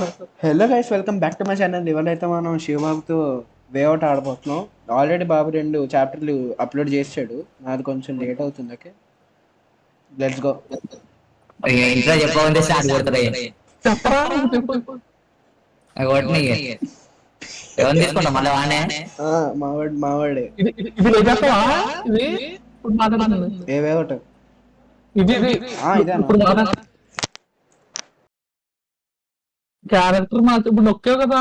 Hello guys, welcome back to my channel. ఇవాళైతే మనం శివబాబుతో వేఅవుట్ ఆడబోతున్నాం. ఆల్రెడీ బాబు 2 చాప్టర్లు అప్లోడ్ చేసాడు. నాది కొంచెం లేట్ అవుతుంది. Okay, let's go. ఇంట్లో చెప్పకుంటే స్టార్ట్ కొడతారు. చెప్పరా చెప్పు. ఎవరిని తీసుకుంటాం మళ్ళీ వానే మావాడే ఇది నిజమా? ఇది ఇప్పుడు మాట్లాడుతుంది. ఏ వేఅవుట్ ఇది ఇదేనా? ఇప్పుడు క్యారెక్టర్ మార్చి ఇప్పుడు నొక్కావు కదా,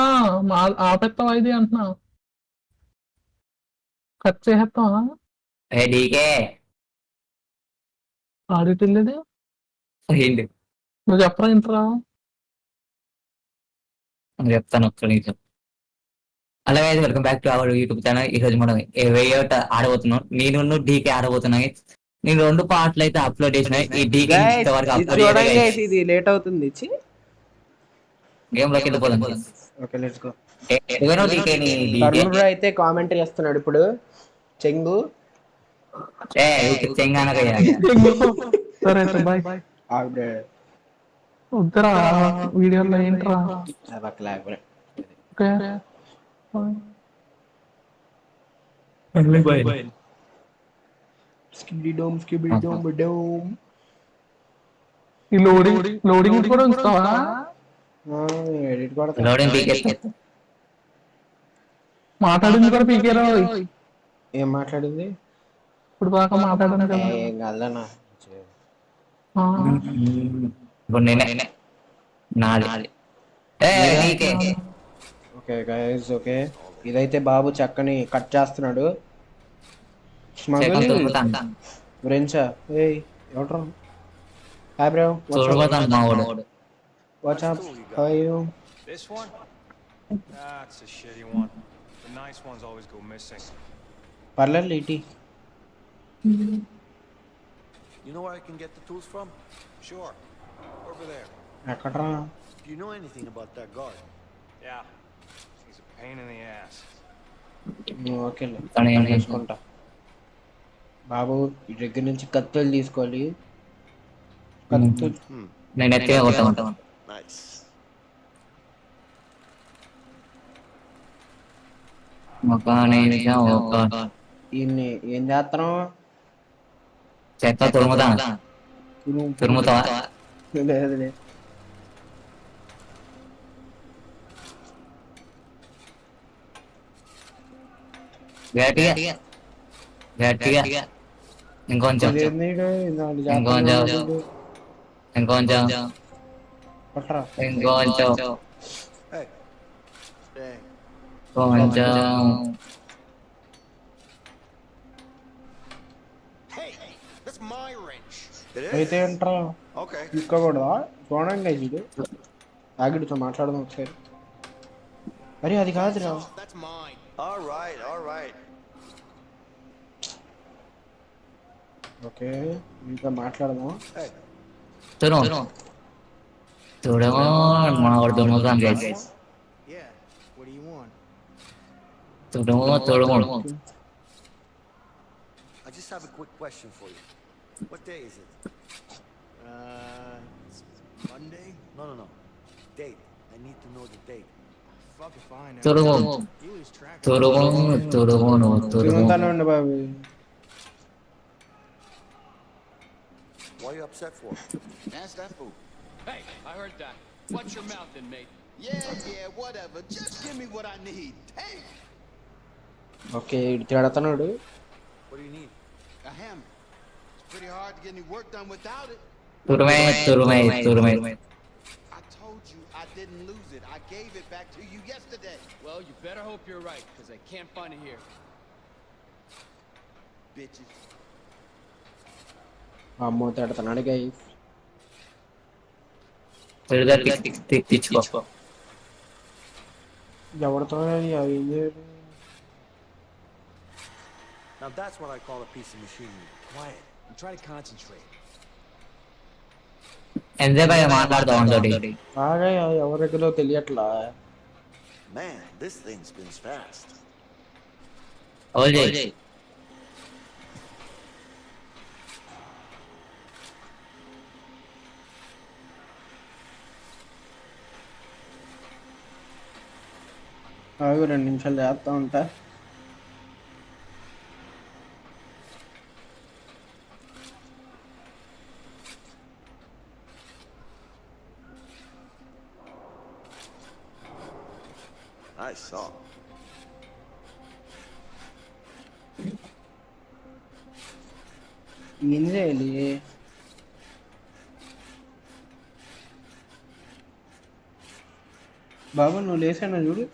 ఆపేస్తావా ఇది అంటున్నా. కట్ చేసేస్తావా? డీకే ఆడిటిల్లేది ఏంటి నువ్వు చెప్పరా ఇంట్రా. చెప్తాను ఒక్క నిమిషం. అలాగే welcome back to our YouTube channel. ఈ రోజు మనం వేఅవుట్ ఆడబోతున్నాం. నేను డీకే ఆడబోతున్నాయి. నేను 2 పార్ట్లు అయితే అప్లోడ్ చేసిన. ఈ డీకే ఇంతవరకు అప్లోడ్ చూడండి guys, ఇది లేట్ అవుతుంది. గేమ్ లోకి వెళ్ళిపోదాం. Okay, let's go. DK bro అయితే కామెంటరీ చేస్తున్నాడు ఇప్పుడు. చెంగు సరే అయితే బాయ్. వద్దరా వీడియోలో ఏంట్రా. ఓకే ఈ లోడింగ్ కూడా ఉంచుతావా? ఎడిట్ కూడా మాట్లాడింది కూడా పీకేరా. ఏం మాట్లాడింది? ఇప్పుడు బాగా మాట్లాడాను కదా. ఏం కాదన్నా. ఓకే గైస్, ఓకే, ఇదైతే బాబు చక్కని కట్ చేస్తున్నాడు. స్మగుల్ గురించా? ఏయ్ ఎవట్రా? Hi bro, what's up, how are you? This one? That's a shitty one. The nice ones always go missing. పర్లేదు ఇటీ. You know where I can get the tools from? Sure. Over there. ఎక్కడ్రా? Do you know anything about that guard? Yeah. He's a pain in the ass. Okay, తీసుకుంటా. బాబు ఈ దగ్గర నుంచి కత్తులు తీసుకోవాలి. కత్తులు నేను ఎత్తిగా కొట్టాను. Nice. ఈయన్ని ఏం చేస్తాను? చెత్త తురుముతావా? లేదు లేదు. గట్టిగా ఇంకొంచెం పట్రా. Hey. Hey. Hey, that's my wrench. It అయితే is. ఏంట్రా Okay. తీసుకోకూడదా? చూడండి ఇది ఆగిడితో మాట్లాడదాం ఒకసారి. అరే అది కాదురా. That's mine. All right, all right. Okay, ఇంకా మాట్లాడదాం. Hey. చూడమో మనవాడు తురుముతాం. Yeah. What do you want? తురుము I just have a quick question for you. What day is it? It's Monday? No. Date. I need to know the date. Fucking fine. తురుము తిరుగుతానండి బాబు. What are you upset for? Ask that fool. Hey, I heard that. Watch your mouth then, mate. Yeah, whatever. Just give me what I need. Hey, okay, ఇటు తిడతాడు. What do you need? a hammer. It's pretty hard to get any work done without it. తురుమే I told you I didn't lose it. I gave it back to you yesterday. Well, you better hope you're right, because I can't find it here. Bitches. అమ్మో తిడతాడు guys. తెచ్చుకో. ఎవరితో ఏం చేయడు? Now that's what I call a piece of machinery. Quiet. And try to concentrate. ఎంతసేపు మాట్లాడుతూ ఉంటాడు. బాగా ఎవరి దగ్గర తెలియట్లా. Man, this thing spins fast. ఆగు 2 నిమిషాలు చేస్తా ఉంటా. I saw. ఏం చేయాలి? బాబు నువ్వు లేసాను చూడు.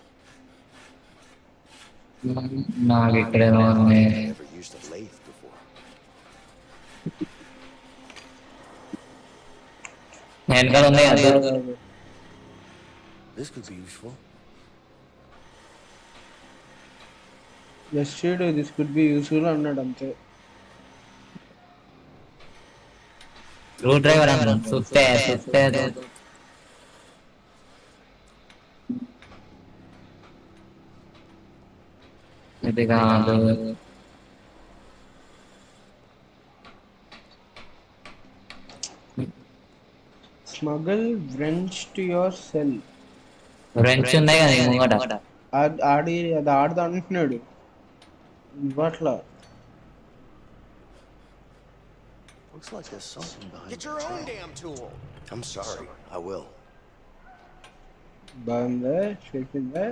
నాకు ఇక్కడేమో ఉంది. Never used a lathe before. నేను కదా ఉంది కదా. This could be useful. Just this could be useful అన్నాడు అంతే. స్క్రూ డ్రైవర్ అన్న సుత్తే ఇది కాదు. స్మగల్ wrench to your cell. Wrench ఉన్నాయి కదా ఈ ముంగట. అది ఆడదు అంటున్నాడు ఇవ్వట్లా. Looks like there's something behind Get your own damn tool. I'm sorry. I will. బాగుందా? చెప్పిందా?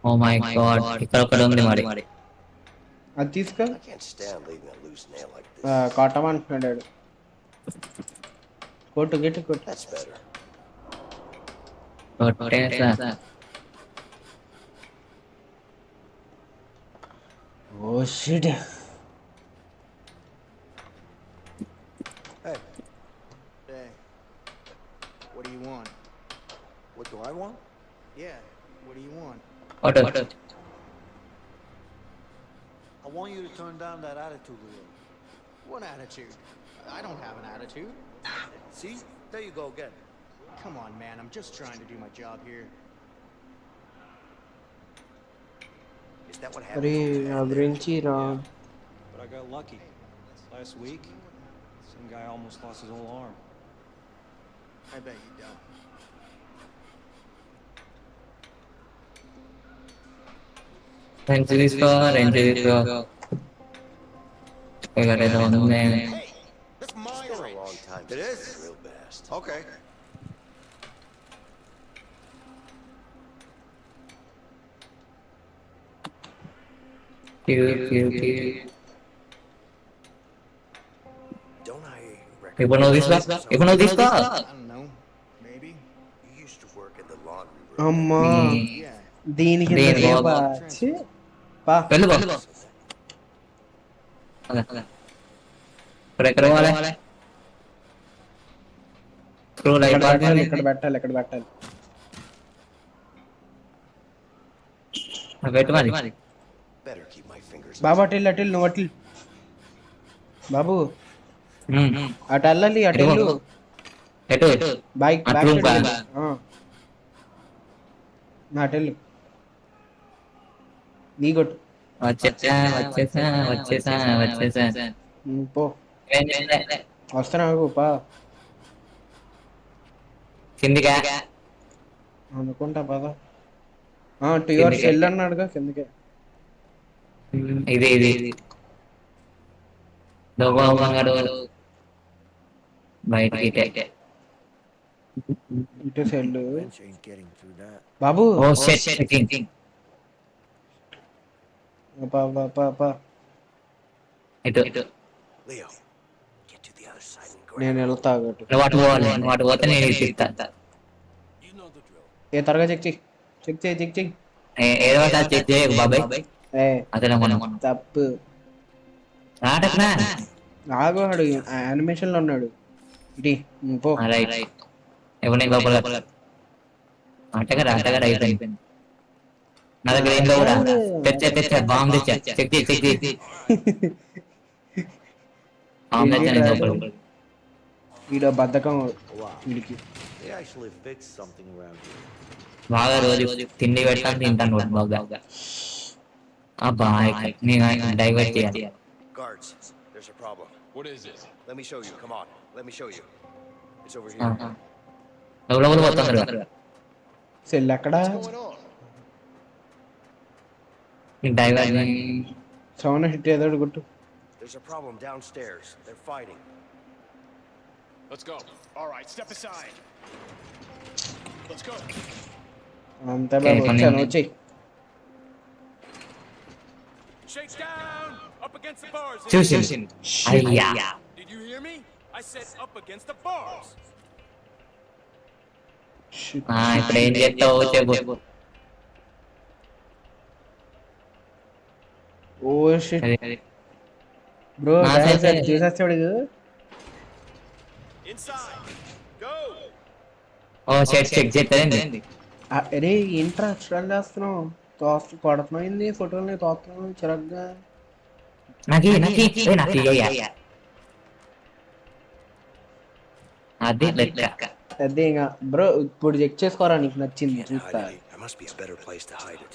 ఓ మై గాడ్, ఇక్కడ ఒకటి ఉంది మరి. అది తీసుకో. I can't stand leaving a loose nail like this. కొట్టమంటున్నాడు. కొట్టు గట్టి కొట్టు. That's better. కొట్టేసా. Oh shit. Hey, Hey, what do you want? what do I want? Yeah, what do you want? కొట్టు. I want you to turn down that attitude a little. What attitude? I don't have an attitude. See? There you go again. Come on, man. I'm just trying to do my job here. Is that what అరే happened? నా గురించి రా. But I got lucky. Last week, some guy almost lost his whole arm. I bet you don't. Wrench తీసుకో. ఇక్కడ ఏదో ఉంది. Hey, that's my It's been a wrench. long time It since is? the real best. Okay. క్యూ. Don't I ఇప్పుడు నువ్వు తీసుకో. I don't know. Maybe. You used to work in the laundry room. అమ్మా Yeah. దీనికి దేని ఇంత బాబా? ఛీ, పా. వెళ్ళు బా. ఇప్పుడు ఎక్కడ పోవాలి? స్క్రూ లైట్ ఇక్కడ పెట్టాలి ఇక్కడ పెట్టాలి ఇక్కడ పెట్టాలి. పెట్టు మరి. Better keep my fingers. బాబు అటు వెళ్ళు నువ్వు అటు వెళ్ళు. బాబు అటు వెళ్ళాలి అటు వెళ్ళు. ఎటు బైక్ అటు బ్యాక్ రూమ్ సైడ్ బా. వెళ్ళు. నా అటు వెళ్ళు. నీ కొట్టు. వచ్చేసా. పో వస్తాను ఆగు, పా కిందిగా. అనుకుంటా పదా. టు యువర్ సెల్ అన్నాడుగా కిందకే. ఇది బంగారు బయటికి. ఇటు సెల్. Wrench ain't getting through that. బాబు ఓ షిట్. పా పా పా పా. ఇటు Leo, get to the other side and grab. నేను వెళ్తా అటు. వాటి పోతే నేను ఇస్తా. You know the drill. ఏ త్వరగా చెక్ చెయ్యి. ఏదో చెక్ చేయకు బాబాయ్. ఏ అదే మనం తప్పు. రాటనా. ఆగు ఆడు యానిమేషన్ లో ఉన్నాడు. ఇటీ పో. రైట్. ఇప్పుడు నేను లోపల అట్టగా అయిపోయింది. నా దగ్గర ఏం లేవురా. తెచ్చా బాంబు తెచ్చా. చెక్ చేయి. బాంబు తెచ్చా నేను లోపల. ఈడ బద్ధకం వీడికి. They actually fixed something around here. బాగా రోజు తిండి తింటాను బాగా. అబ్బా నేను డైవర్ట్ చేయాలి. Guards, there's a problem. What is it? Let me show you. Come on. Let me show you. It's over here. లోపల పోతాను. సెల్ ఎక్కడా? What's going on? Diver sound hit ఏదో ఒకటి కొట్టు. There's a problem downstairs. They're fighting. Let's go. All right, step aside. Let's go. అంతే బాబు, వచ్చాను వచ్చేయి. Shake down. Up against the bars. చూసి అయ్యా Did you hear me? I said up against the bars. Shit. ఇప్పుడు ఏం చేస్తావు చెప్పు. Oh shit bro, నా సైడ్ చూసేస్తాడు. Inside. Go. ఓ షర్ట్ చెక్ చేస్తారండి. అరే ఏంట్రా ఎక్స్ట్రా చేస్తున్నావు? కొడుతున్నావు ఏంది? ఫోటోలని తోస్తున్నావు చిరగ్గా. నాకు అది లెక్క. అదే ఇంకా బ్రో, ఇప్పుడు చెక్ చేసుకోరా నీకు నచ్చింది Can't చూస్తా. hide it. There must be a better place to hide it.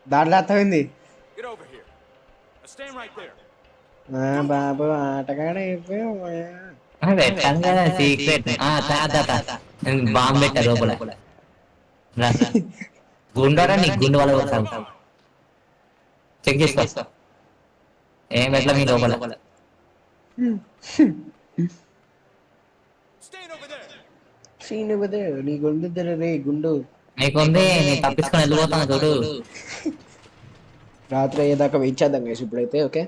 దాంట్లో అర్థమైంది. Get over here. Now stand right there. బాబు ఆటగాడ అయిపోయావు. సీక్రెట్ బాంబు పెట్టా లోపల. గుండరా నీకు గుండు వాళ్ళ చెక్ చేసుకో. ఏం పెట్టలా మీ లోపల. Stand over there. సీన్ ఇవ్వదే నీ గుండు రే గుండు. నీకుంది, నేను తప్పించుకొని వెళ్ళిపోతాను చూడు. రాత్రి అయ్యేదాకా వెయిట్ చేద్దాం గైస్ ఇప్పుడైతే. ఓకే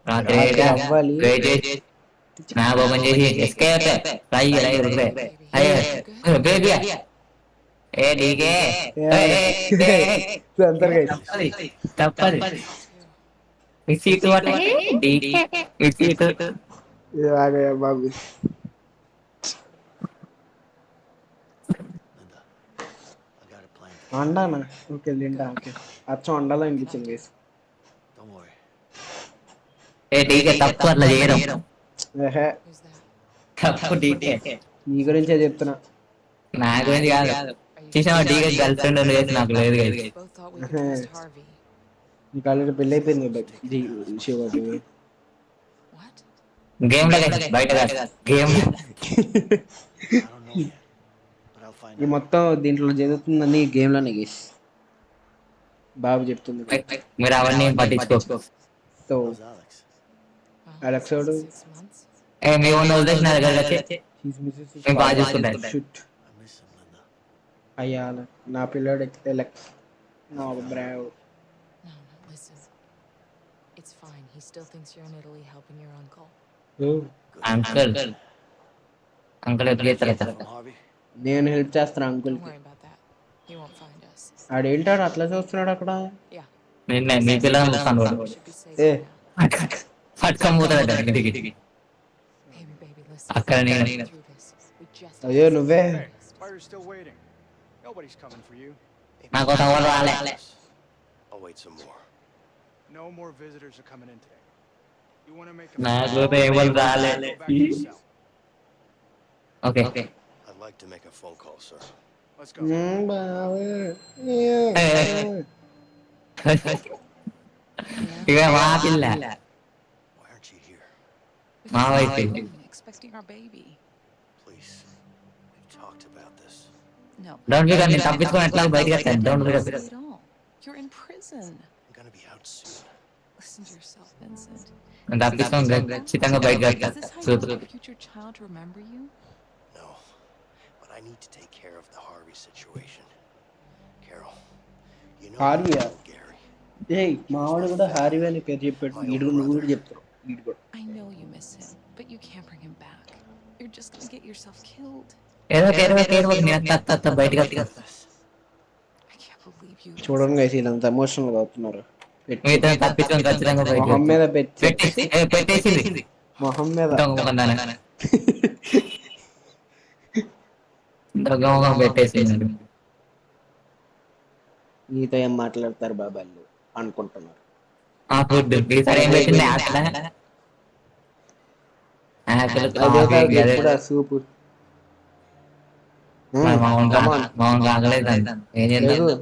రాత్రి అవ్వాలి. వెయిట్ చేసి స్నాప్ ఓపెన్ చేసి ఎస్కేప్ బేబీ ఏ డీకే అందరు గైస్ తప్పది విసీట్ డీకే విసీట్ ఆగయ్యా Babu. I got a plan. వండానా? ఓకే తింటా. ఓకే అచ్చం వండాలో అనిపించింది guys. Don't worry. A DK తప్పు అట్లా చేయడం. ఏహే తప్పు డీకే నీ గురించే చెప్తున్నా. నా గురించి కాదు. చూసావా డీకే గర్ల్ ఫ్రెండ్ చేసి నాకు లేదు కదా. Both thought we could trust Harvey. నీకు ఆల్రెడీ పెళ్ళి అయిపోయింది శివకి. What? గేమ్ లో బయట game I don't know yet, but I'll find ఈ out. మొత్తం దీంట్లో జరుగుతుందని గేమ్ లోనే గైస్ బాబు చెప్తుంది. మీరు అవన్నీ పట్టించుకో. So How's Alex? Well, Alex, how do- 6 months. ఏ మీ ఉన్న వదిలేసి నా దగ్గర వచ్చి నేను బాగా చూసుకుంటాను. I miss him, Linda. అయ్యా నా పిల్లోడు ఎక్కితే లెక్స్ నా బ్రావ్. No, listen. It's fine. He still thinks you're in Italy helping your uncle. Uncle uncle ఎట్లా From Harvey? నేను హెల్ప్ చేస్తాను Don't అంకుల్కి. worry about that. He won't find us. ఆడేంటాడు అట్లా చూస్తున్నాడు అక్కడ? Yeah. నిన్న మీ పిల్లలు చూస్తాను We should be safe Eh. now. పట్టుకొని పోతాడు ఇంటికి. Baby, listen. అక్కడ నేను Through this. We just అయ్యో నువ్వే. Why are you still waiting? Nobody's coming for you. నాకు ఎవరు రాలే. I'll wait some more. No more visitors are coming in today. You want to make నాకు a ఎవరు రాలే. go back to your cell. Okay I'd like to make a phone call, sir. Let's go. బాబు ఇక మా పిల్ల Why aren't you here? మా wife. expecting our baby. Please. We've talked about this. No. Down figure నేను తప్పించుకొని ఎట్లా బయటకు వస్తాను. Down Not figure at all. You're in prison. I'm gonna be out soon. Listen to yourself, Vincent. నేను తప్పించుకొని ఖచ్చితంగా బయటకు Is this వస్తాను. how you want your future child to remember you? No. But I need to take care of the Harvey situation. Carol, you know Harvey, I yeah. love Gary. ఏయ్ మావాడు కూడా హారివే అని పేరు చెప్పాడు. వీడు నువ్వు కూడా చెప్తారు వీడు కూడా. I know you miss him, but you can't bring him back. You're just gonna get yourself killed. ఏదో నేను తత్త బయటకు వస్తాను. I can't believe you. చూడండి గైస్ ఇదంతా ఎమోషనల్ గా అవుతున్నారు. మీతో తప్పించుకొని ఖచ్చితంగా బయటకు మొహం మీద పెట్టేసింది మొహం మీద దొంగ పెట్టేసింది. నీతో ఏం మాట్లాడతారు బాబాళ్ళు అనుకుంటున్నారు. ఆ ఫుడ్ ఈసారి ఏం పెట్టింది? కూడా సూపు మౌన్ ఆగలేదు. ఏం చేద్దాం?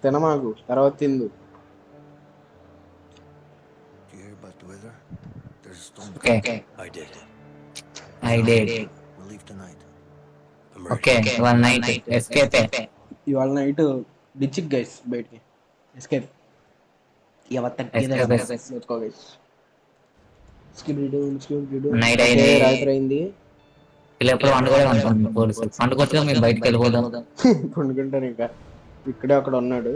తినమాకు తర్వాత తిందు. Do you hear about the weather? There's a storm. Okay I did. I date. We'll leave tonight. Okay one night escape. ఇవాళ నైట్ డిచిక్ గైస్ బయటికి ఎస్కేప్ Escape, escape. Night అయింది. రాత్రి అయింది. ఇలా ఎప్పుడు వండుకోవడం అనుకోండి పోలీసులు వండుకొచ్చుగా మేము బయటకు వెళ్ళిపోదాం. పండుకుంటాను ఇంకా. ఇక్కడే అక్కడ ఉన్నాడు,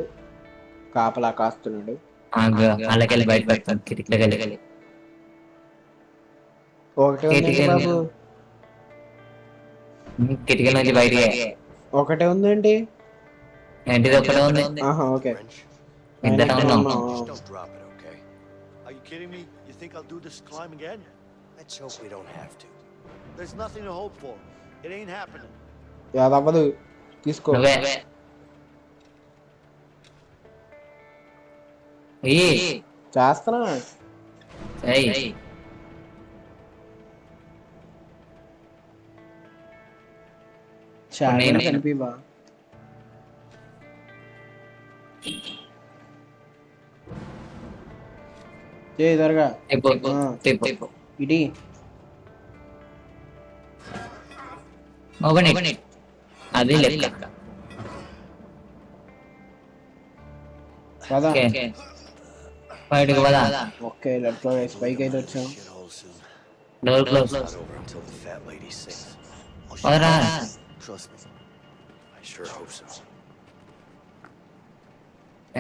కాపలా కాస్తున్నాడు. అలాకెళ్ళి బయటకు వస్తాను కిటికీలోకి వెళ్ళి. ఒకటే ఉందండి బాబు, కిటికీ నుంచి బయటికి ఒకటే ఉందండి. ఇంటిది ఒక్కడే ఉంది. ఆహా ఓకే. Wrench? ఇద్దరం ఉన్నాం. Just don't drop it, okay? Are you kidding me? You think I'll do this climb again? Let's hope we don't have to. There's nothing to hope for. It ain't happening. యాదవ్వదు, తీసుకో. నువ్వే చేస్తున్నా. కనిపివా త్వరగా ఇటీ. అది లెక్క. పదా బయటకు పదా. ఓకే లెఫ్ట్ లో పైకి అయితే వచ్చాం. Shithole soon. Door close. Not over until the fat lady sings. I'll Padara. trust me. I sure hope so.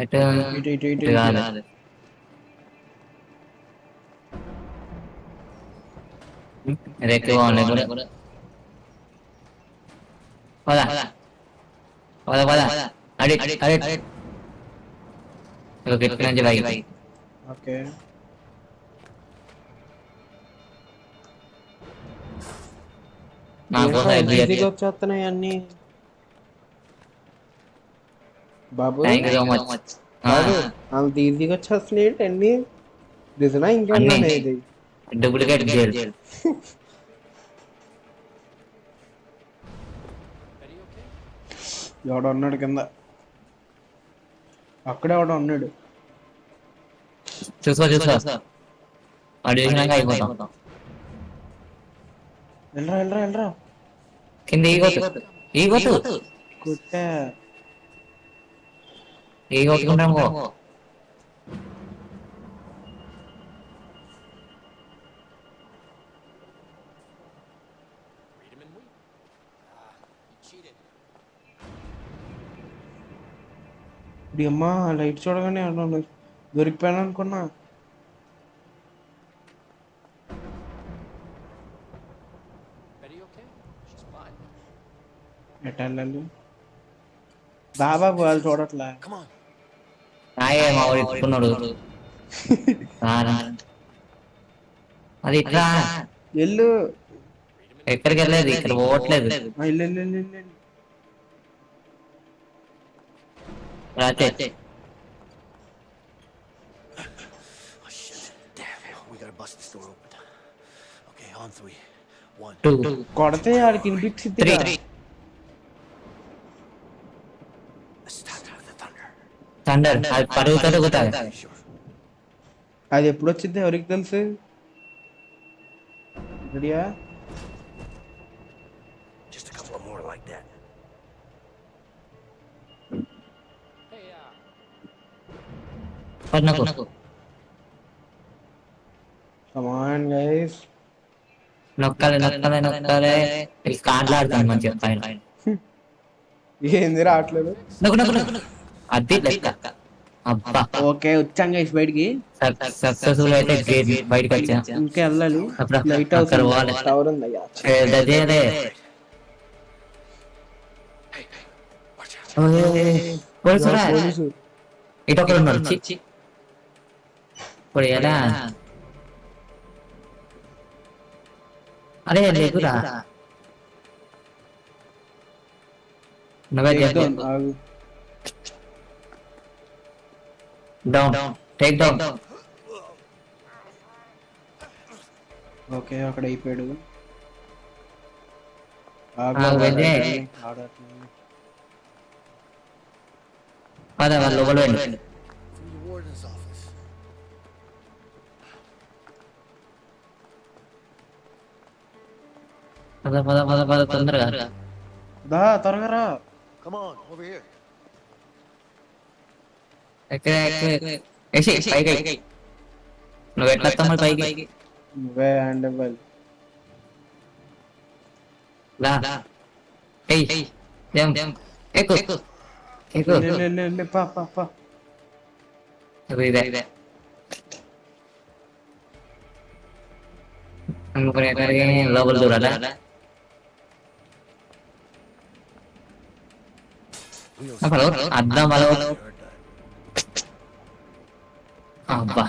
ఎటు ఇటు ఇటు ఇటు ఇటు కాదు. రేపు బాగున్నాయి కూడా. పద పద పద అడి అడి కిటికీ నుంచి బయట. ఓకే నా కోసం ఈజీగా వచ్చేస్తున్నాయి అన్ని. బాబు థ్యాంక్ యూ సో మచ్. బాబు అంత ఈజీగా వచ్చేస్తున్నాయి అన్ని. నిజమా ఇంకేమన్నా ఇది? Duplicate jail. ఎవడో ఉన్నాడు కింద, అక్కడే ఎవడో ఉన్నాడు. చూసుకో అడు చేసినాక అయిపోతాం. వెళ్ళరా వెళ్ళరా వెళ్ళరా. కింద ఈగొట్టు కుట్టా ఈగొట్టుకుంటాము. ఇప్పుడు అమ్మా లైట్ చూడగానే దొరికిపోయాను అనుకున్నా. ఎట్టాలి బాబాబు వాళ్ళు చూడట్లే. Come on. రాయే మా వాడు ఇట్టుకున్నాడు. అది ఇట్లా వెళ్ళు ఎక్కడికి వెళ్ళలేదు, ఇక్కడ పోవట్లేదు. వెళ్ళు వెళ్ళు వెళ్ళు వెళ్ళు. రాచే Oh shit. Damn it. We gotta bust this door open. Okay, on 3. 1. 2 కొడితే ఆడికి వినిపించింది. 3 Let's start out of the thunder. Thunder. అది పరుగుతాడు కూడా. Sure. అది ఎప్పుడు వచ్చింది ఎవరికి తెలుసు? రెడీయా? Just a couple more like that. పర్నకు Come on guys. నొక్కాలి కాట్లాడుతాను మంచిగా పైన. ఏంది రావట్లేదు? నొక్కు అది లెక్క. అబ్బా ఓకే వచ్చాం గైస్ బయటికి. సక్సెస్ఫుల్ అయితే గేట్ బయటకు వచ్చా. ఇంకా వెళ్ళాలి. అప్పుడు లైట్ అక్కడ అవుతుంది. పోవాలి. టవర్ ఉంది అయ్యా. అదే పోలీసు ఇటు ఒకరు ఉన్నారు. ఇప్పుడు ఎలా అరే లేకురా నువ్వే ఆగు. Down take down. ఓకే అక్కడ అయిపోయాడు. పద వాళ్ళు లోపల వెళ్ళి. From the warden's office. పద తొందరగా. దా త్వరగా రా. Come on, over here. పైకి నువ్వు ఎట్లా వస్తావు మరి పైకి నువ్వే హ్యాండ్ ఇవ్వాలి. లా ఎక్కు పా పా పా. ఇదే లోపల చూడాలా అర్థం అలా అబ్బా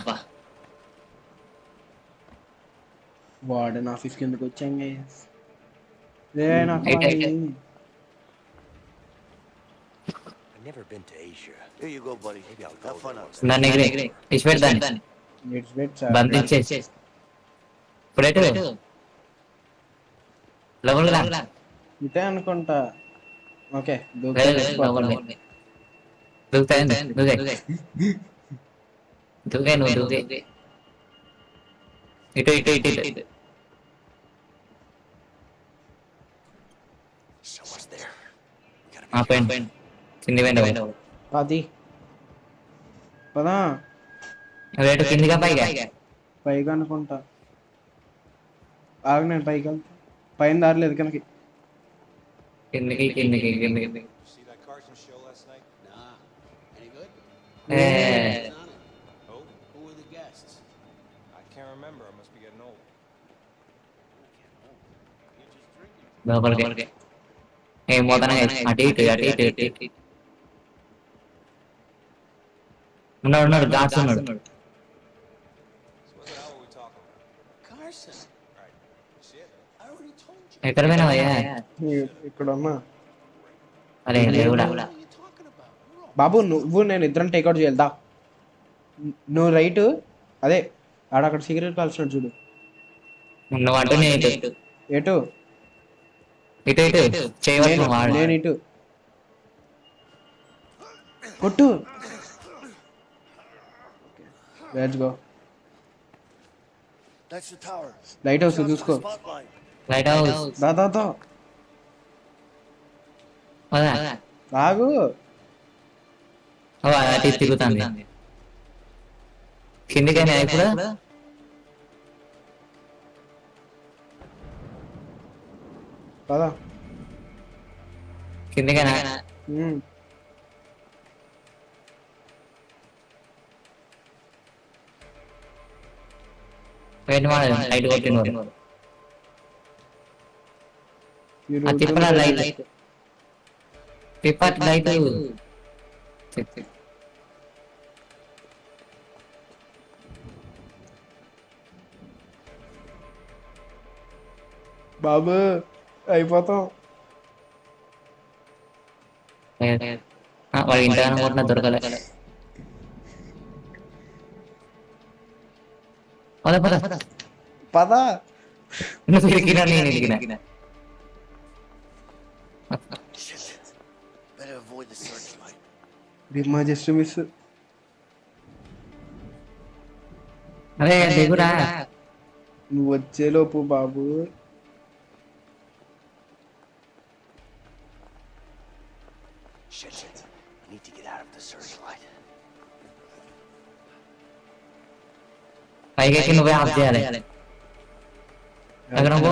వార్డెన్ ఆఫీస్ కిందకి వచ్చాం guys. I've never been to Asia. Here you go, buddy. Maybe I'll go. Have fun out. దాన్ని ఇచ్చిపెడతాను బంధించే ఇప్పుడేటు లోపల ఇటే అనుకుంటా. ఓకే దూకుతాయి నువ్వు దూకే ఇటు Someone's there. పోయింది కింది పోయింది అది పదా రేటు కిందిగా పైగా పైగా అనుకుంటా. ఆగు నేను పైకి వెళ్తా. పైన దారలేదు కనుక. కిందికి See that Carson show last night? Nah. Any good? Oh, Who were the guests? I can't remember. I must be getting old. You're just drinking. లోపలికి ఏం పోతానా అటు ఇటు ఉన్నాడు గాడ్స్ ఉన్నాడు. So what the hell are we talking about? Carson, Right. You see it? I already told you. ఎక్కడ పోయినావయ్యా ఇక్కడ ఉన్నా. అరే లేవుడా What are you talking about? We're all బాబు నువ్వు నేను ఇద్దరం టేక్అవుట్ చేయాలి. నువ్వు రైట్. అదే ఆడక్కడ సిగరెట్ కాల్చినాడు చూడు. నువ్వు అంటూ నేను ఎటు ఇటు చేయవచ్చు నేను ఇటు కొట్టు. Let's go. That's the tower. Lighthouse చూసుకో. Spotlight. లైట్ హౌస్ దాదాతో ఆగు. అటు తిరుగుతుంది కిందికైనా ఇప్పుడు పదా కిందికైనా లైట్ కొట్టినవాడు తిప్పలా లైట్ తిప్పట్ లైట్ బాబు అయిపోతాం. వాడి ఇంటి అనుకుంటున్నా దొరకలే. పదా నువ్వు ఇరికినా నేను ఇరికినా. Shit. Better avoid the searchlight. రిమ్మా జస్ట్ మిస్. అరే దిగురా నువ్వు వచ్చేలోపు బాబు. Shit. I need to get out of the searchlight. పైకి నువ్వే ఆఫ్ చేయాలి. ఎక్కడ పో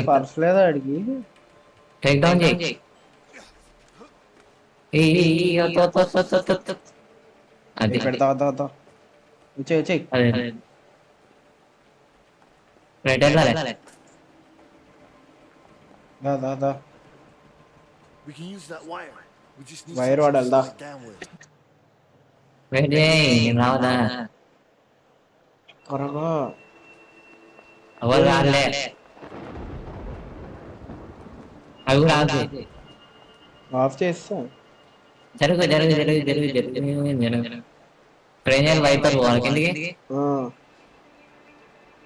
పర్స్ లేదా అడిగి టేక్ డౌన్ చేయి. అది పెడతా. వచ్చేయి అదే రైట్ వెళ్ళాలి. దా We can use that wire. We just need Wire something to వాడాలి, దా. slide down with. వెయిట్ చేయి నేను రావదా త్వరగా. ఎవరు రాలే అవి కూడా ఆఫ్ చేయి. ఆఫ్ చేస్తా. జరుగు ట్రైన్ వైపర్ పోవాలి కిందికి.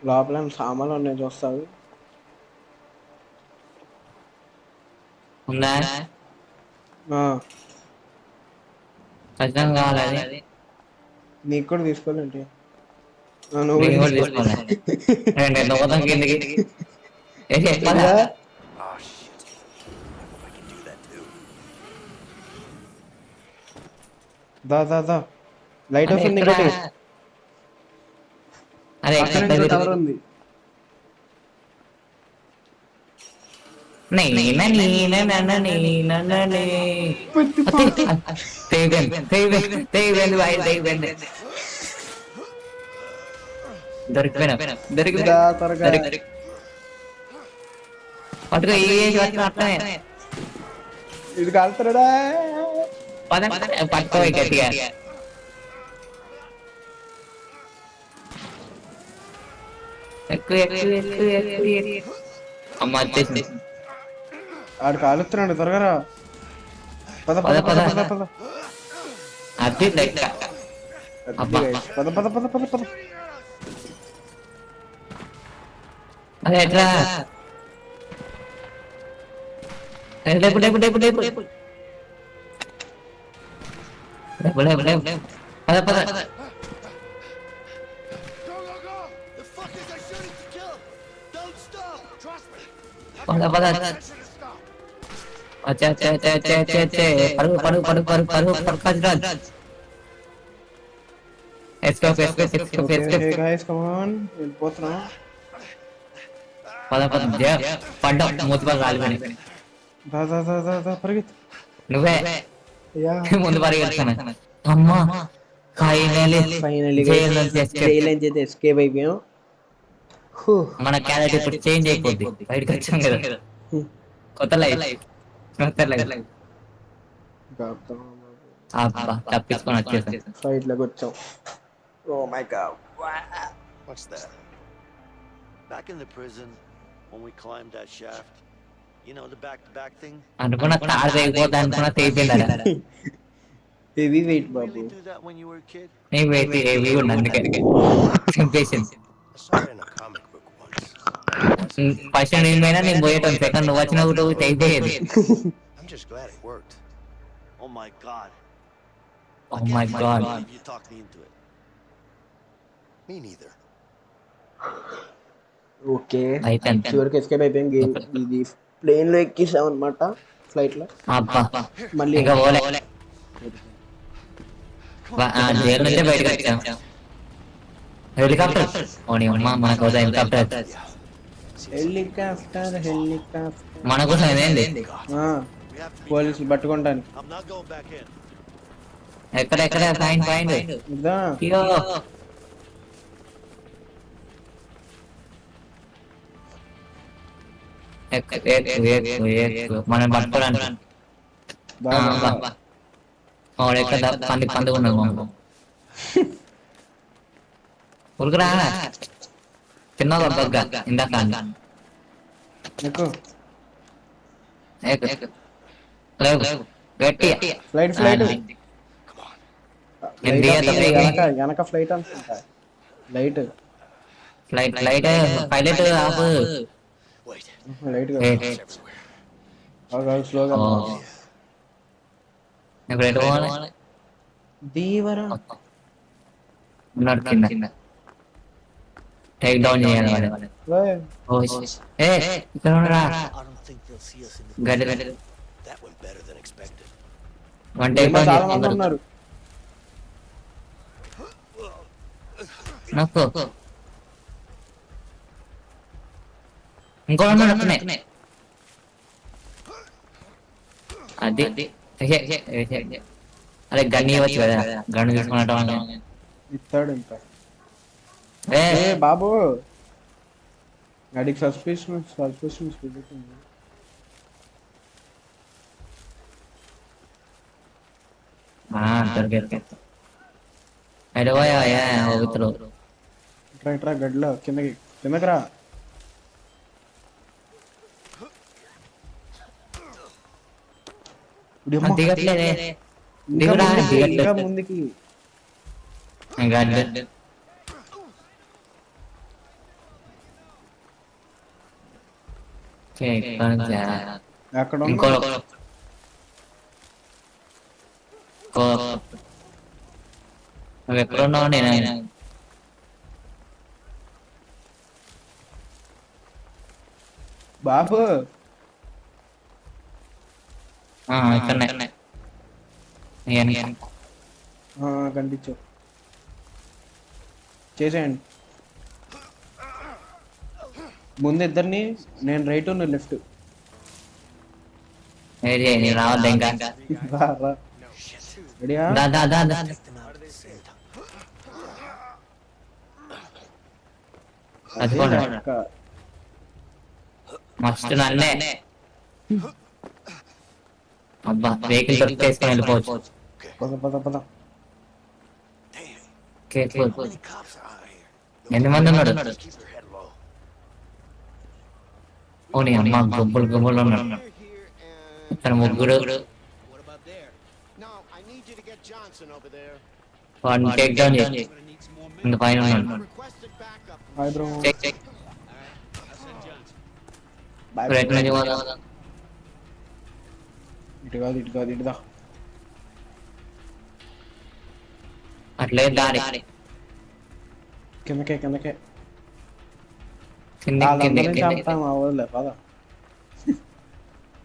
లోపల సామాన్లు ఉన్నాయి చూస్తావు. ఉందా ఖచ్చితంగా కావాలి అది. నీకు కూడా తీసుకోవాలంటే నేను కూడా తీసుకోవాలి. నువ్వు కిందికి ఇదిగా Oh shit. I can do that too. దా లైట్ హౌస్ ఉంది ఇంకోటి అదే పక్కన ఇంకో టవర్ ఉంది. ఇదా త్వరగా పట్టుకో అట్లనే ఇది కాలుతున్నాడా? పట్టుకో గట్టిగా. ఎక్కువ అమ్మ వచ్చేసింది. ఆడు కాలుస్తున్నాడు త్వరగా రా. పద పద పద పద పద పద అది లెక్క. అబ్బా. పద పద పద పద పద. అదే ఎట్లా లేపు లేపు లేపు లేపు లేపు లేపు లేపు లేపు పద పద. Go, go, go! The fuckers are shooting to kill! Don't stop! Trust me! పద పద Mission to stop! వచ్చే పరుగు పరుగు పరుగు పరుగు పరుగు పరుగు Raj. Escape escape escape okay escape. Okay guys come on వెళ్ళిపోతున్నాం. పద పద పంట మూతిపా కాలిపోయి. దా పరిగెత్తు. నువ్వే యా ముందు పరిగెత్తాను. అమ్మా ఫైనలీ ఫైనల్లీ జైలు నుంచి escape. జైలు నుంచి అయితే ఎస్కేప్ అయిపోయాం. హూ. మన క్యారెక్టర్ ఇప్పుడు చేంజ్ అయిపోద్ది. బయటకు వచ్చాం కదా, కొత్త లైఫ్. అబ్బా తప్పించుకొని వచ్చేసాం. ఫ్లైట్ లోకి వచ్చాం. Oh my god. What's that? Back in the prison, when we climbed that shaft, you know, the back-to-back thing? అనుకున్న తాడు తెగిపోతా అనుకున్న తెగిపోయింది. Heavy weight You Babu. really do that when you were a kid? ఏవి ఉంది అందుకే చంపేసింది. I saw it in a comic book once. First నేను పోయినా నేను పోయేటాను. సెకండ్ నువ్వు వచ్చిన కూడా తెగిపోయేది. I'm just glad it worked. Oh my god. Oh I my can't God. believe you talked me into it. Me neither. Okay అయితే చివరికి escape అయిపోయాం. Game ఇది ప్లేన్ లో ఎక్కిసాం అనమాట. ఫ్లైట్ లో అబ్బా మళ్ళీ ఇంకా పోలే. జైలు నుంచే బయటకు వచ్చాం. హెలికాప్టర్ ఓని అమ్మ మనకు హెలికాప్టర్ మన కోసం ఇదేంది? పోలీసులు పట్టుకుంటాను. I'm not going back in. ఎక్కడ ఫైండ్ ఇదా ఇగో మనం పట్టుకోవడానికి ఎక్కడ పండుగ ఉన్నాం మాకు. ఉరుకురా చిన్నగా బగ్గ ఇందాక ఎక్కువ గట్టి ఫ్లైట్ వెనక ఫ్లైట్ అనుకుంటా. లైట్ పైలట్ ఆపు. Wait. Light Everywhere. స్లోగా ఇప్పుడు ఎటు పోవాలి? దీవరా ఉన్నాడు కింద. టేక్ డౌన్ చేయాలి వాళ్ళు. ఇక్కడ ఉండరా. I don't think they'll see us in the గడ్డి That went better than expected. One take down చాలా మంది ఉన్నారు. నాకు ఇంకో అట్నే అది అరే గన్ని ఇవ్వచ్చు కదా, గన్ను తీసుకున్నట్టు. ఇస్తాడు ఇంకా. బాబు గాడికి సస్పెషన్ పెరుగుతుంది. ఇట్రా గడ్లో కిందకి రా. దిగట్లేదే. ఇంకా ముందుకి అక్కడ ఇంకో నువ్వు ఎక్కడున్నావు? నేను బాబు ఇక్కడ కనిపించు చేసేయండి ముందు ఇద్దరిని నేను రైట్ నువ్వు లెఫ్ట్ రావద్దు ఇంకా రెడీయా మస్తు నన్నే అబ్బా వెహికల్ దొరికేసుకొని వెళ్ళిపోవచ్చు పద పద పద Many cops are out here. ఎంతమంది ఉన్నాడు Just keep your head low. ఓ నీ అమ్మ గుంపులు గుంపులు ఉన్నాడు ఇక్కడ ముగ్గురు What about there? No, I need you to get Johnson over there. వాడిని టేక్ డౌన్ చేసి Gonna need some more men. ఇంత పైన ఉన్నాడు Requested backup. Hi bro check check I'll send Johnson. Boy right నుంచి పోదాం ఇటు కాదు ఇటు కాదు ఇటుదా అట్లే దారి కిందకే కిందకే కింది వాళ్ళందరినీ కింది చంపుతాం అవ్వదులే పద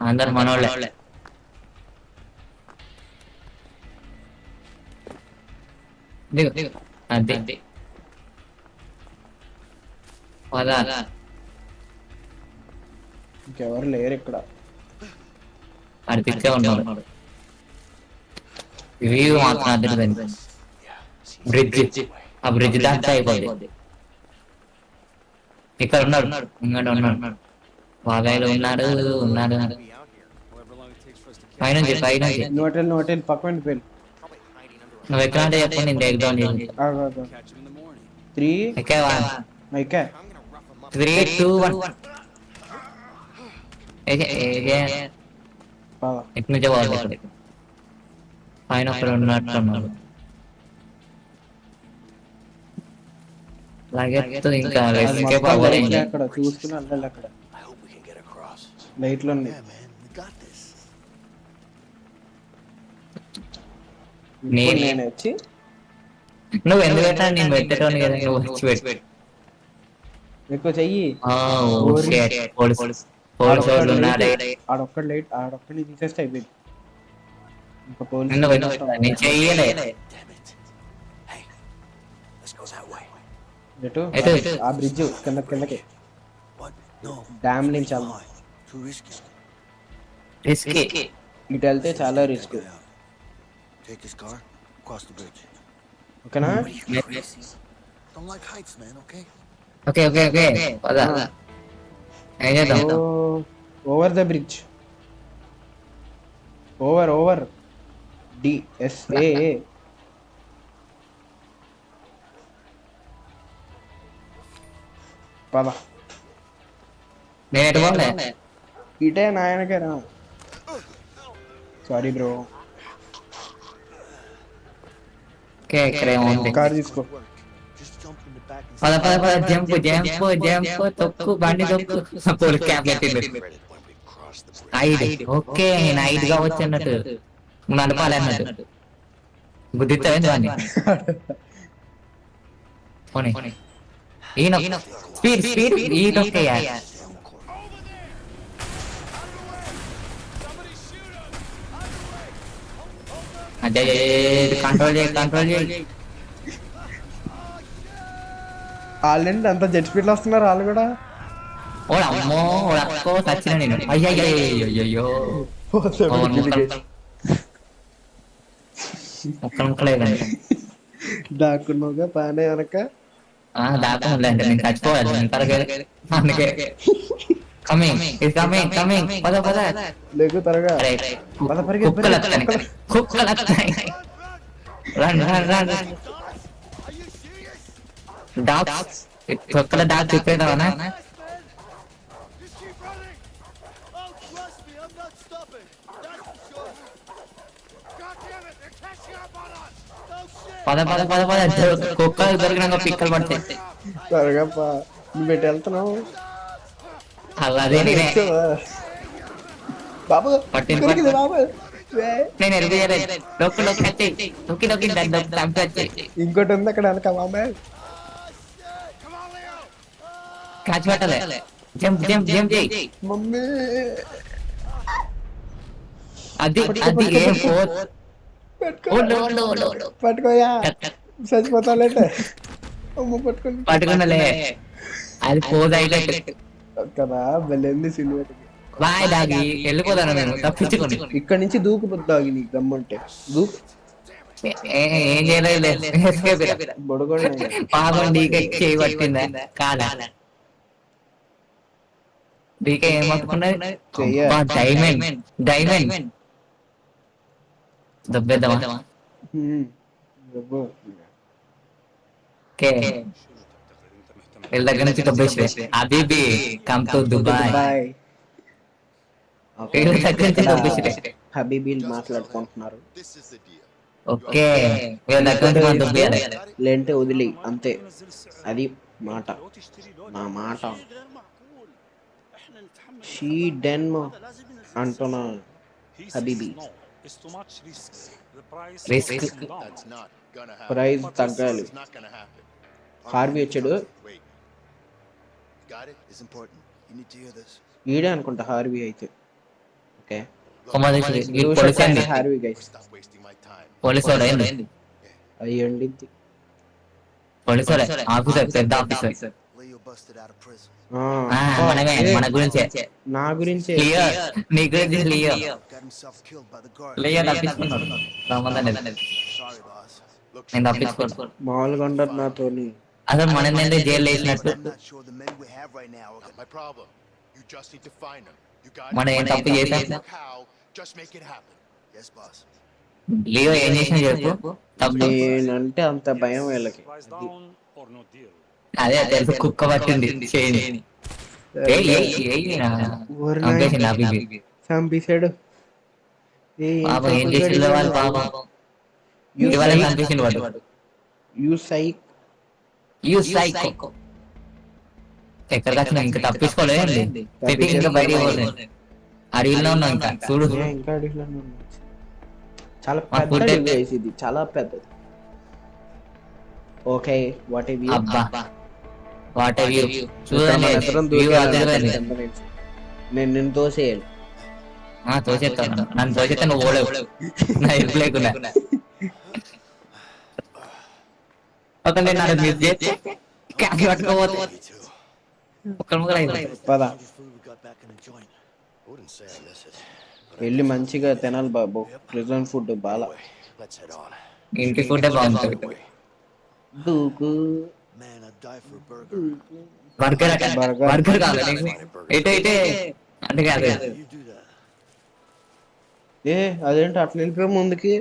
అందరు మనోళ్ళే దిగు అది పదా ఇంకెవరు లేరు ఇక్కడ అడిపిచ్చే ఉన్నాడు వ్యూ మాత్రం అద్దరిపోయింది బ్రిడ్జ్ ఆ బ్రిడ్జ్ దాకా అయిపోద్ది ఇక్కడ ఉన్నాడు ఇంకా ఉన్నాడు వాగాయలు ఉన్నాడు ఉన్నాడు పైనుంచి పైనుంచి నోటెల్ పక్కన పేరు నువ్వు ఎక్కడ అంటే చెప్పు నేను టేక్ డౌన్ చేసి 3 ఎక్కేవా ఎక్కా 3 2 1 పద ఇటు నుంచే పోవాలి ఇక్కడ పైన ఒకడు ఉన్నట్టున్నాడు లాగెత్తు ఇంకా ఎస్కేప్ అవ్వలేదు అక్కడ చూసుకుని వెళ్ళాలి అక్కడ I hope we can get across. లైట్లు ఉన్నాయి Yeah, man, we got this. ఇప్పుడు నేను వచ్చి నువ్వు ఎందుకు పెట్టా నేను పెట్టేటోని కదా నువ్వు వచ్చి పెట్టు ఎక్కువ చెయ్యి పోలీసు వాళ్ళు ఉన్నాడే ఆడొక్కడు లైట్ ఆడొక్కడిని తీసేస్తే అయిపోయింది ఇంకా నిన్ను పెట్టు నేను చెయ్యలే Damn it. Hey, let's go that way. ఎటు ఎటు? ఆ బ్రిడ్జ్ కిందకి What? No. డ్యామ్ నుంచి Come వెళ్దాం on. Too risky. రిస్కీ ఇటు వెళ్తే చాలా risk Get out. Take this car, cross the bridge. ఓకేనా What are you crazy? Don't like heights, man, okay? Okay okay okay పద ఏం చేద్దాం over the bridge over DSA పద నేను ఎటు పోలే ఇటే నాయనకేనా సారీ బ్రో ఓకే ఇక్కడ ఏముంది కార్ తీసుకో Just jump in the back and పద పద పద జంప్ తొక్కు బండి తొక్కు పోలీస్ క్యాబ్ పెట్టింది credit when we cross the bridge. I'd okay నేను ఐడ్ గా వచ్చి అన్నట్టు నువ్వు నడపాలి అన్నట్టు గుద్దిస్తావేంటి వాడిని పోనీ ఈయన స్పీడ్ ఈ తొక్కయ్యా అదే కంట్రోల్ చేయి వాళ్ళండి అంత జెట్ స్పీడ్ లో వస్తున్నారు వాళ్ళు కూడా ఓ అమ్మో అక్కో సచ్చిన నేను అయ్యయ్యో ముక్కలేదండి దాక్కున్నావుగా పానే వెనక దాకా నేను చచ్చిపోవాలి అందుకే కమింగ్ పద లేకు త్వరగా పద కుక్కలు వస్తాయి రండి డాగ్స్ కుక్కల dog చెప్పేదావనా Just keep running. Oh, trust me, I'm not stopping. That's for sure. God damn it, they're catching up on us. No shit. పద కుక్కలు దొరికినాక పిక్కలు పడతాయి త్వరగా నువ్వు పెట్టి వెళ్తున్నావు అలాగే బాబు పట్టింది దొరికింది బాబు నేను ఎరుగుదలేదు నొక్కి చంపి ఇంకోటి ఉంది అక్కడ వెనక బాబాయ్ Come on, Leo. కాచి పెట్టలే జంప్ జంప్ జంప్ చేయి. మమ్మీ అది అది ఏం ఫోర్. పట్టుకోయా చచ్చిపోతాలేటే అమ్మ పట్టుకొని పట్టుకున్నలే అది పోజ్ హైలైట్. కదా వెళ్ళింది సిల్వర్ బాయ్ డాగి వెళ్ళిపోతాను మేము తప్పించుకోండి. ఇక్కడ నుంచి దూకుపోద్దాగి నీకు దమ్ముంటే దూకు ఏం చేయలేదు బొడగొడ పాపం డీకే చేయి పట్టిందా కాదా డీకే ఏం పట్టుకున్నది చెయ్య. డైమండ్ డైమండ్ దబ్బేద్దామా ఓకే వీళ్ళ దగ్గర నుంచి దబ్బేసి అబీబీ కమ్ టు దుబాయ్ బాయ్ వీళ్ళ దగ్గర నుంచి దబ్బేసి హబీబీలు మాట్లాడుకుంటున్నారు ఓకే వీళ్ళ దగ్గర నుంచి మనం దబ్బేయాలి లేంటే వదిలి అంతే అది మాట నా మాట షీ డెన్ అంటున్నా habibi It's too much risk. The price Risk. is down. That's not gonna happen. Price తగ్గాలి It's not gonna happen. Harvey వచ్చాడు Wait. Got it? It's important. You need to hear this. ఈడే అనుకుంటా Harvey అయితే okay police అండి Harvey guys Stop wasting my time. Police వాడు ఏంది అయ్యండి police వాడే ఆఫీసర్ పెద్ద officer Leo busted out of prison. మనమే మన గురించే నా గురించి లియో నీ గురించి Leo Got himself killed by the guard. Leo తప్పించుకున్నాడు సంబంధం లేదు Sorry, boss. Look, నేను తప్పించుకోను మామూలుగా ఉండదు నాతోని అసలు మన ఏంటంటే జైలు వేసినట్టు I'm not sure the men we have right now are Not my problem. You just need to find them. You got మనం ఏం తప్పు చేసాం Look how. Just make it happen. Yes, boss. Leo ఏం చేసినా చెప్పు తప్పు నేనంటే అంత భయం వీళ్ళకి Price down or no deal. అదే తెలుసు కుక్క పట్టింది చేయని చంపేశాడు పాపం ఏం చేసిందో వాళ్ళు పాపం ఇవాళ చంపేసిండు వాడు యూ సైక్ యూ సైకో ఎక్కడికి వచ్చినా ఇంకా తప్పించుకోలేదండి పెట్టి ఇంకా బయటికి పోలేదు అడవిలో ఉన్నాం ఇంకా చూడు ఇంకా అడిగినాను చాలా మా food పెద్ద అయితే- device ఇది చాలా పెద్దది ఓకే వాట్ ఏ అబ్బా వాట్ వ్యూ చూడండి వ్యూ అదిరిపోయింది. నేను నిన్ను తోసేయాలి తోసేస్తాను నన్ను తోసేస్తే నువ్వు ఓడవు నా హెల్ప్ లేకుండా ఒక నేను నన్ను మిస్ చేస్తే కాకి పట్టుకోపోతే Me too. ఒక్కరు ముగ్గురు అయిపోయింది పద The food we got back in the joint. I wouldn't say I miss it. వెళ్ళి మంచిగా తినాలి బాబు ప్రిజన్ ఫుడ్ బాగా Let's head on. ఇంటి ఫుడ్ బాగుంటుంది దూకు Man, I'd die for a burger. Burger Burger. Burger కాదు నీకు ఇటే ఇటే అంటే కాదు You do that. ఏ అదేంటి అట్లా వెళ్ళిపోయి ముందుకి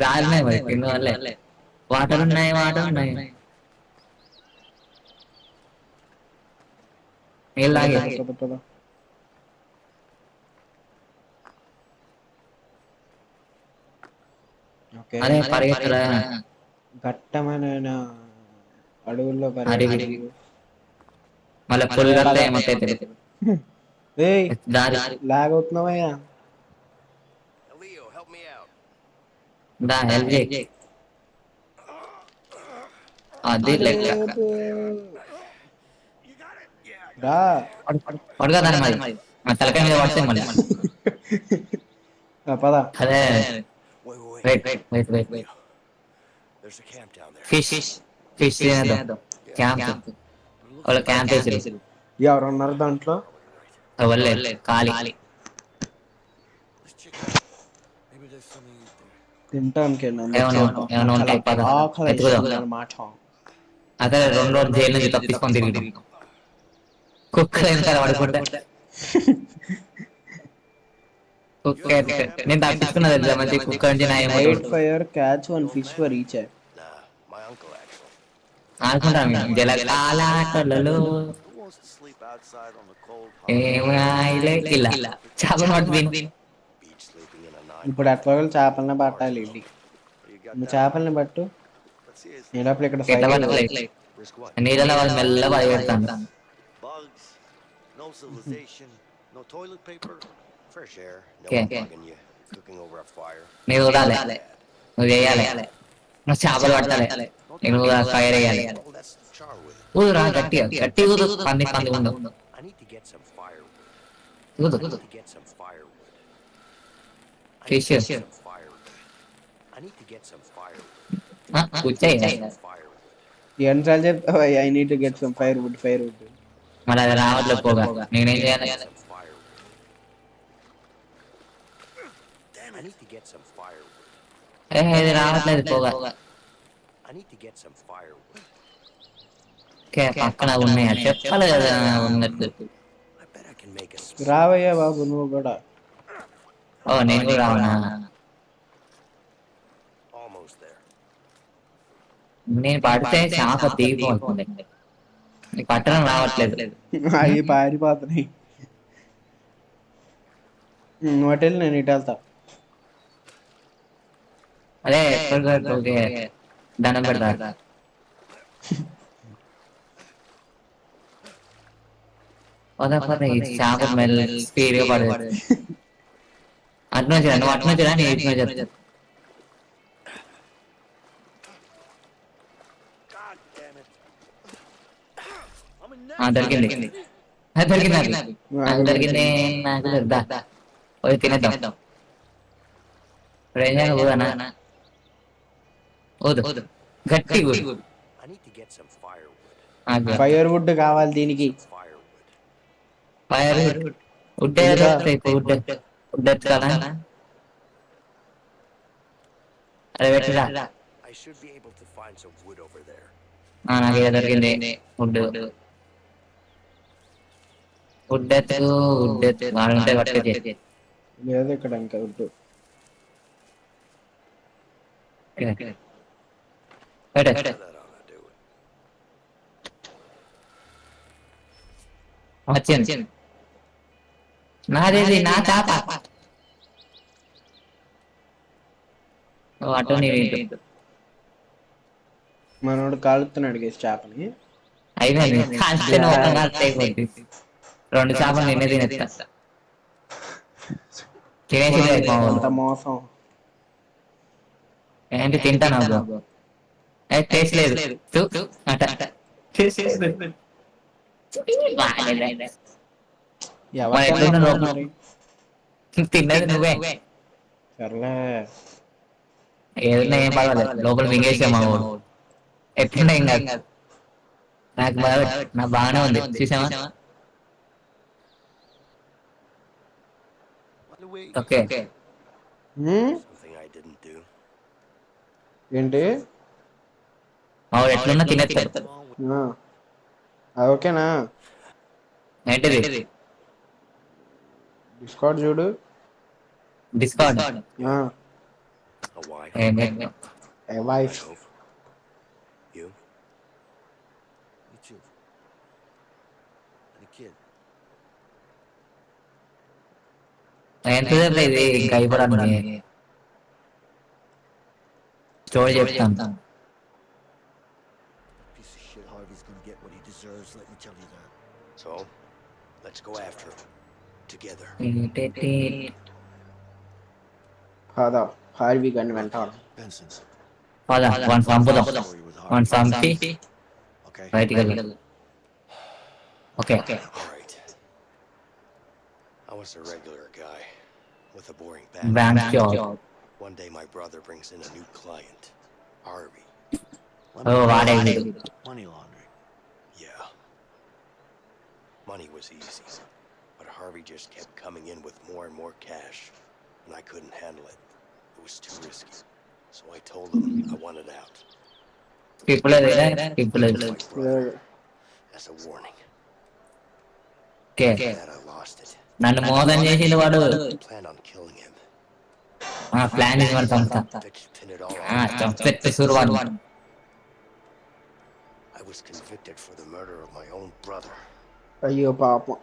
దారినే మరి కింద వల్లే వాటర్ ఉన్నాయి నీళ్ళు తాగే పద, పద. ఓకే అదే పరిగెత్తరా ఘట్టమైన అడవుల్లో అడవి. పరిగెత్తి. మళ్ళీ ఫుల్ కడితే ఏమవుతుంది ఏయ్ దారి లాగ్ అవుతున్నావయ్యా Leo, help me out. దా హెల్ప్ చేయి అది లెక్క రా పడుగా దాని మరి మా తలకాయ మీద పడితే మళ్ళీ పద అదే Wait. Wait There's a camp down there. Fish తినేద్దాం క్యాంప్ వాళ్ళ క్యాంప్ వేసి ఎవరున్నారు దాంట్లో వాళ్ళే ఖాళీ Let's check it out. Maybe there's something in there. తింటానికి ఏమైనా ఉంటాయి పద ఎత్తుకుదాం అన్నమాట అదే 2 రోజులు జైలు నుంచి తప్పించుకొని తిరిగి కుక్క ఎంత పడుకుంటా కుక్క నేను తప్పించుకున్నది తెలుసా మంచి కుక్క నుంచి నా Light fire, catch one fish for each. Nah, my uncle actually. ఆడుకుంటాం జలకాలాటలలో Who wants to sleep outside on the cold, hot ఏమాయిలే ఇలా చేపలు పట్టు తిను beach, sleeping in a nine? ఇప్పుడు అట్లా చేపలని పట్టాలి ఇంటికి You got నువ్వు that? చేపలని పట్టు Let's see. నేను లోపల ఇక్కడ ఎట్లా cycle పట్టలే Risk what? నీళ్ళలో వాళ్ళు మెల్ల పరిగెడతాను Bugs, no civilization, no toilet paper, fresh air, no Okay. one bugging you, cooking over a fire. నీవు ఊరాలి నువ్వు వేయాలి నువ్వు చేపలు పట్టాలి నేను ఫైర్ వేయాలి Oh, that's char with it. ఊదురా గట్టిగా గట్టి ఊదు పంది పంది ఉండు I need to get some firewood. ఊదు I need to get some firewood. I need Fish. to get some firewood. I need to get some firewood. కూర్చాయి Firewood. ఎన్నిసార్లు చెప్తావా I need to get some firewood మరి అది రావట్లేదు పోగా నేనేం చేయాలి Some firewood. Damn it. I need to get some firewood. ఇది రావట్లేదు పోగా I need to get some firewood. పక్కన ఉన్నాయా చెప్పాలి కదా ఉన్నట్టు I bet I can make a రావయ్యా బాబు నువ్వు కూడా ఓ నేను కూడా రావనా almost there. నేను పడితే చేప తీగిపోతుంది నీకు పట్టడం రావట్లేదు అవి పారిపోతున్నాయి హోటల్ నేను ఇటు వెళ్తా అదే ఓకే దండం పెడతా చేప స్మెల్ స్పీడ్ గా పడదు అట్లా నువ్వు అట్లా నేను ఇట్లా చెప్తా God damn it. I'm in దొరికింది దొరికింది నాకు దొరికింది నాకు దొరుకుతా పోయి తినేద్దాం ఇప్పుడు ఏం చేయాలి ఊదనా ఊదు గట్టి ఊదు I need to get some firewood. Firewood కావాలి దీనికి Firewood. ఫైర్ వుడ్ వుడ్ ఎత్తుకాలా అరే పెట్టిరా I should be able to find some wood over there. నాకు ఏదో దొరికింది వుడ్ వుడ్ ఎత్తు వాళ్ళంటే పట్టుకొచ్చి లేదు ఇక్కడ ఇంకా వుడ్ పెట్టు That ought to do it. వచ్చింది నాదేది నా చేప అటు నీ మనోడు కాలుతున్నాడు గేసి చేపని అయిపోయింది కాల్స్తే మొత్తం కాల్స్తే అయిపోద్ది 2 చేపలు నిన్నే తినేస్తా తినేసి అంత మోసం ఏంటి తింటాను బ్రో టేస్ట్ లేదు అట తిన్నది నువ్వే సర్లే ఏదైనా ఏం పర్వాలేదు లోపల మింగేసామా ఎట్లున్నా ఏం కాదు నాకు బాగానే ఉంది చూసామా okay Something I didn't do. ఏంటి మావాడు ఎట్లున్నా తినేస్తాడు ఓకేనా ఏంటిది డిస్కౌంట్ చూడు discount A wife. A wife I hope. You? You too. And a kid. ఎంతసేపు ఇది ఇంకా అయిపోవడానికి స్టోరీ చెప్తాను Piece of shit Harvey's gonna get what he deserves, let me tell you that. So, let's go after him. Together. కాదా Harvey gun వెంటాడు Benson's. పద one సంపుదాం Story with one Harvey. సంపి Okay? బయటికి వెళ్దాం okay Alright. I was a regular guy with a boring bank background. Job One day my brother brings in a new client, Harvey. ఓ వాడే Money laundering. Yeah. Money was easy, but Harvey just kept coming in with more and more cash, and I couldn't handle it. It was too risky. So I told him I wanted out. ఇప్పుడు ఇప్పుడు My brother, as a warning. Okay That I lost it. నన్ను మోసం చేసిండు వాడు Planned on killing him. Plan చేసి వాడు చంపుతా Pin it all on. చంపెత్తే సురువాడు I was convicted for the murder of my own brother. అయ్యో పాపం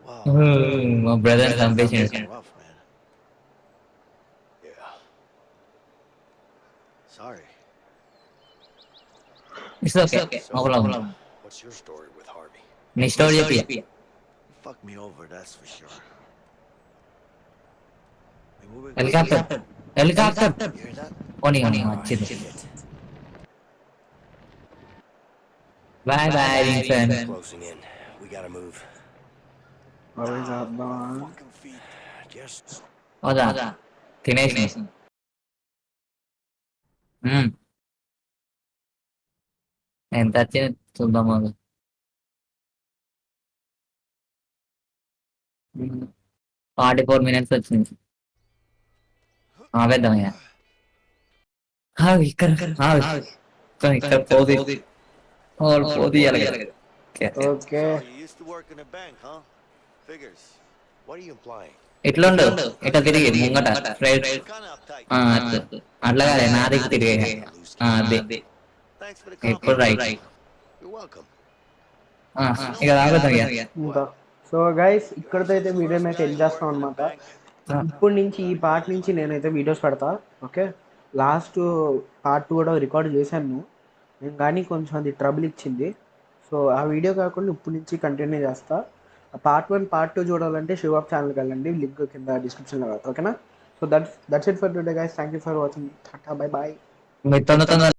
Wow. మా బ్రదర్ చంపేసిండు Rough, man. Yeah. Sorry. It's okay So, problem what's your story with Harvey? నీ story చెప్పి You fucked me over, that's for sure. Hey, moving- helicopter helicopter You hear that? పోనీ వచ్చింది Shit. Boy boy Vincent. Closing in. We gotta move. బాబాయ్ చేద్దామా? Fucking feet. Just Wada తినేసి ఎంత వచ్చింది చూద్దాం. 44 minutes వచ్చింది. ఆవేద్దాం ఇక. ఇక్కడ పోది పోది okay. so you used to work in a bank, huh? Figures. What are you implying? ఇట్లుండు ఇట్లా తిరిగి ముంగట రైట్. You're kinda uptight. అట్లా కాదే నా దగ్గర తిరిగే అది Thanks for the ఇప్పుడు compliment. రైట్. You're welcome. ఇక ఆగుతాం ఇక. ఇంకా సో గైస్ ఇక్కడితో అయితే వీడియోని అయితే ఎండ్ చేస్తాం అనమాట. ఇప్పుడు నుంచి ఈ పార్ట్ నుంచి నేనైతే వీడియోస్ పెడతా. ఓకే, లాస్ట్ పార్ట్ 2 కూడా రికార్డ్ చేశాను నేను, కానీ కొంచెం అది ట్రబుల్ ఇచ్చింది. సో ఆ వీడియో కాకుండా ఇప్పుడు నుంచి కంటిన్యూ చేస్తా. పార్ట్ 1 పార్ట్ 2 చూడాలంటే శివాబ్ ఛానల్కి వెళ్ళండి, లింక్ కింద డిస్క్రిప్షన్లో పెడతా. ఓకేనా? So that's it for today guys. Thank you for watching. టాటా, బై బాయ్. మీరు తొందర